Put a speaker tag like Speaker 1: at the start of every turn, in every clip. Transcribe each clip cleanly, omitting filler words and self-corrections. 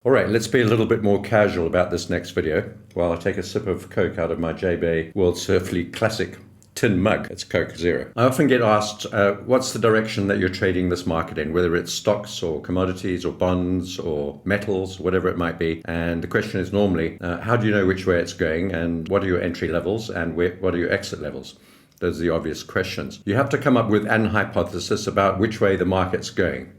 Speaker 1: All right, let's be a little bit more casual about this next video while I take a sip of Coke out of my J-Bay World Surf League Classic tin mug. It's Coke Zero. I often get asked, what's the direction that you're trading this market in, whether it's stocks or commodities or bonds or metals, whatever it might be. And the question is normally, how do you know which way it's going and what are your entry levels and what are your exit levels? Those are the obvious questions. You have to come up with an hypothesis about which way the market's going.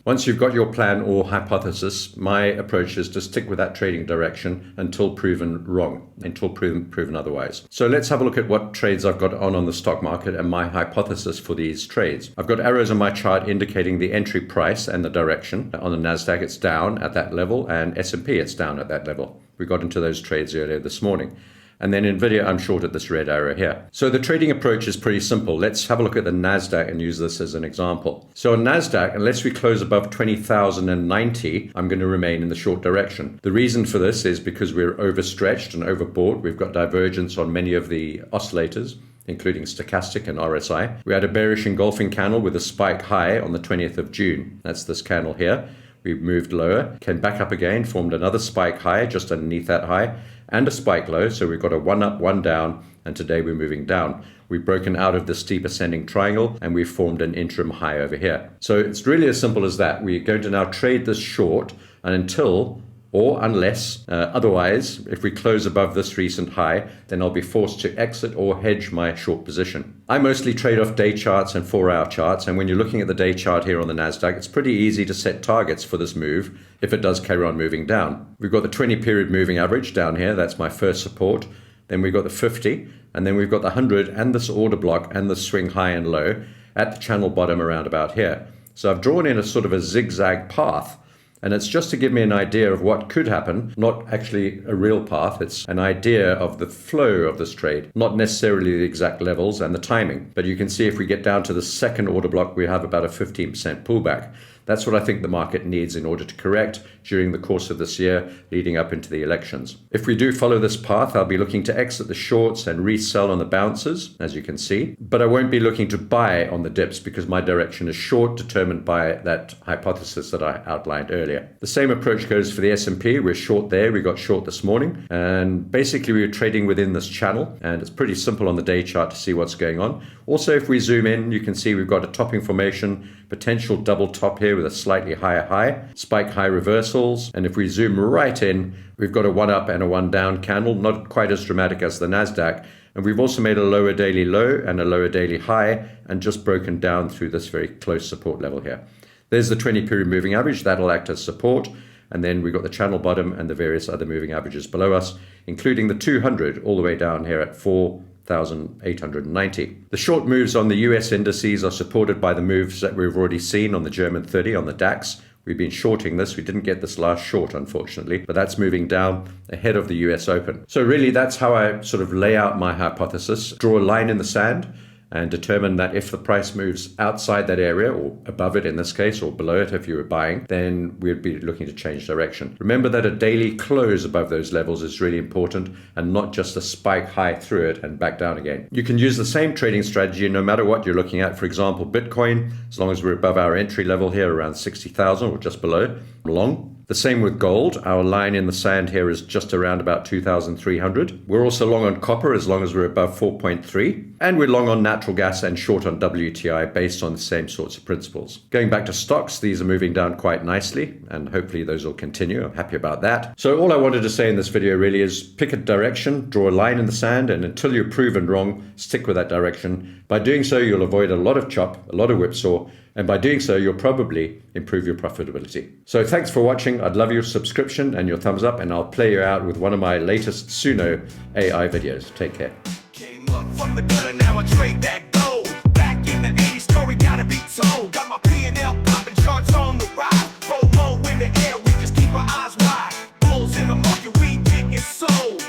Speaker 1: Once you've got your plan or hypothesis, my approach is to stick with that trading direction until proven wrong, until proven otherwise. So let's have a look at what trades I've got on the stock market and my hypothesis for these trades. I've got arrows on my chart indicating the entry price and the direction. On the NASDAQ, it's down at that level, and S&P, it's down at that level. We got into those trades earlier this morning. And then in video, I'm short at this red arrow here. So the trading approach is pretty simple. Let's have a look at the NASDAQ and use this as an example. So on NASDAQ, unless we close above 20,090, I'm going to remain in the short direction. The reason for this is because we're overstretched and overbought. We've got divergence on many of the oscillators, including stochastic and RSI. We had a bearish engulfing candle with a spike high on the 20th of June. That's this candle here. We moved lower, came back up again, formed another spike high just underneath that high, and a spike low. So we've got a one up, one down, and today we're moving down. We've broken out of the steep ascending triangle and we've formed an interim high over here. So it's really as simple as that. We're going to now trade this short and until or unless, otherwise, if we close above this recent high, then I'll be forced to exit or hedge my short position. I mostly trade off day charts and 4-hour charts, and when you're looking at the day chart here on the NASDAQ, it's pretty easy to set targets for this move if it does carry on moving down. We've got the 20-period moving average down here. That's my first support. Then we've got the 50, and then we've got the 100 and this order block and the swing high and low at the channel bottom around about here. So I've drawn in a sort of a zigzag path. And it's just to give me an idea of what could happen, not actually a real path. It's an idea of the flow of this trade, not necessarily the exact levels and the timing. But you can see if we get down to the second order block, we have about a 15% pullback. That's what I think the market needs in order to correct during the course of this year leading up into the elections. If we do follow this path, I'll be looking to exit the shorts and resell on the bounces, as you can see. But I won't be looking to buy on the dips because my direction is short, determined by that hypothesis that I outlined earlier. The same approach goes for the S&P. We're short there. We got short this morning. And basically, we were trading within this channel. And it's pretty simple on the day chart to see what's going on. Also, if we zoom in, you can see we've got a topping formation, potential double top here with a slightly higher high, spike high reversals. And if we zoom right in, we've got a one up and a one down candle, not quite as dramatic as the NASDAQ. And we've also made a lower daily low and a lower daily high and just broken down through this very close support level here. There's the 20-period moving average. That'll act as support. And then we've got the channel bottom and the various other moving averages below us, including the 200 all the way down here at 4,890. The short moves on the US indices are supported by the moves that we've already seen on the German 30 on the DAX. We've been shorting this. We didn't get this last short, unfortunately, but that's moving down ahead of the US Open. So really, that's how I sort of lay out my hypothesis, draw a line in the sand, and determine that if the price moves outside that area, or above it in this case, or below it if you were buying, then we'd be looking to change direction. Remember that a daily close above those levels is really important, and not just a spike high through it and back down again. You can use the same trading strategy no matter what you're looking at. For example, Bitcoin, as long as we're above our entry level here around 60,000 or just below, long. The same with gold. Our line in the sand here is just around about 2,300. We're also long on copper as long as we're above 4.3. And we're long on natural gas and short on WTI based on the same sorts of principles. Going back to stocks, these are moving down quite nicely and hopefully those will continue. I'm happy about that. So all I wanted to say in this video really is pick a direction, draw a line in the sand, and until you're proven wrong, stick with that direction. By doing so, you'll avoid a lot of chop, a lot of whipsaw, and by doing so, you'll probably improve your profitability. So thanks for watching. I'd love your subscription and your thumbs up, and I'll play you out with one of my latest Suno AI videos. Take care.
Speaker 2: Came up from the gutter, now I trade that gold. Back in the 80s, story gotta be told. Got my P&L popping, charts on the rise. FOMO in the air, we just keep our eyes wide. Bulls in the market, we getting sold.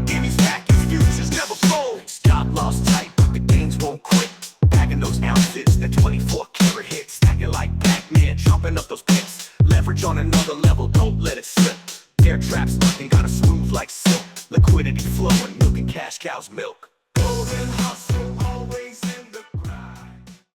Speaker 2: Any stack is futures, never fold. Stop loss tight, but the gains won't quit. Bagging those ounces, that 24 karat hit. Stacking like Pac-Man, chomping up those pits. Leverage on another level, don't let it slip. Air traps looking, gotta smooth like silk. Liquidity flowing, milking cash cows milk.